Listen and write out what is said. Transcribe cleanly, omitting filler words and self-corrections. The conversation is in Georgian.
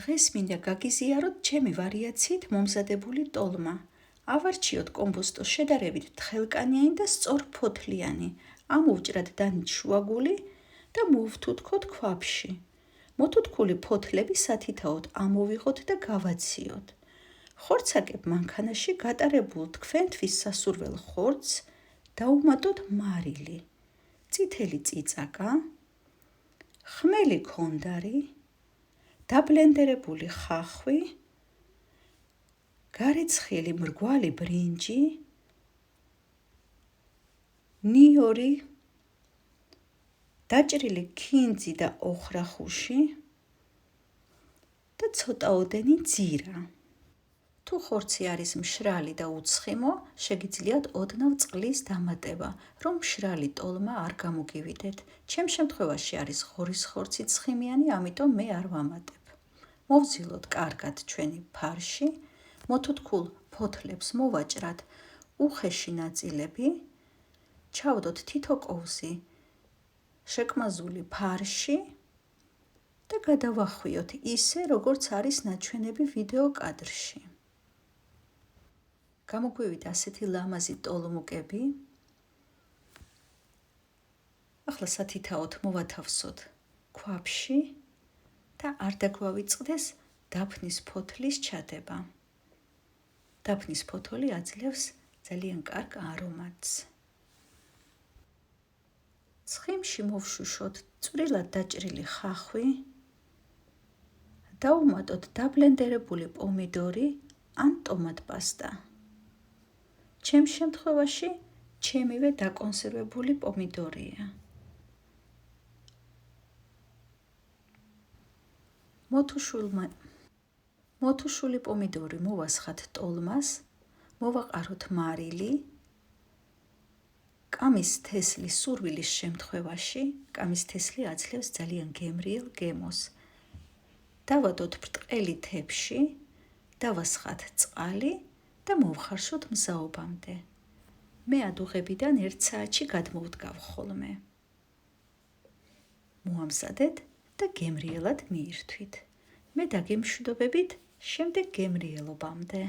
დღეს მინდა გაგიზიაროთ ჩემი ვარიაციით მომზადებული ტოლმა. ავარჩიოთ კომბოსტოს შედარებით თხელკანიანი და სწორფოთლიანი, ამოვჭრათ დანით შუაგული და მოვთუთქოთ ქვაბში. მოთუთქული ფოთლები სათითაოდ ამოვიღოთ და გავაციოთ. ხორცაკებ მანქანაში გატარებულ თქვენთვის სასურველ ხორცს დაუმატოთ მარილი, წითელი წიწაკა, ხმელი ქონდარი, დაბლენდერებული ხახვი, გარეცხილი მრგვალი ბრინჯი, ნიორი, დაჭრილი ქინძი და ოხრახუში და ცოტაოდენი ძირა. თუ ხორცი არის მშრალი და უცხიმო, შეგიძლიათ ოდნავ წყლის დამატება, რომ მშრალი ტოლმა არ გამოგივიდეთ. ჩემ შემთხვევაში არის ღორის ხორცი ცხიმიანი, ამიტომ მე არ ვამატებ. მოვძილოთ კარგად ჩვენი ფარში, მოთუთქულ ფოთლებს მოვაჭრათ უხეში ნაწილები, ჩავდოთ თითო კოვზი შეკმაზული ფარში და გადავახვიოთ ისე, როგორც არის ნაჩვენები ვიდეო კადრში. გამოგვივიდა ასეთი ლამაზი ტოლმუკები. ახლა სათითაოდ მოვათავსოთ ქვაბში და არ დაგვავიწყდეს დაფნის ფოთლის ჩადება. დაფნის ფოთოლი აძლევს ძალიან კარგ არომატს. ცხიმში მოვშუშოთ წვრილად დაჭრილი ხახვი, დავუმატოთ დაბლენდერებული პომიდორი ან ტომატპასტა. ჩემ შემთხვევაში ჩემივე დაკონსერვებული პომიდორია. მოთუშული პომიდორი მოვასხათ ტოლმას, მოვაყაროთ მარილი, კამის თესლი სურვილის შემთხვევაში, კამის თესლი აძლევს ძალიან გემრიელ გემოს. დავადოთ ბრტყელი თებში, დავასხათ წყალი და მოვხარშოთ მზაობამდე. მე ადუღებიდან 1 საათში გადმოვდგავ ხოლმე. მოამზადეთ და გემრიელად მიირთვით. მე დაგემშვიდობებით შემდეგ გემრიელობამდე.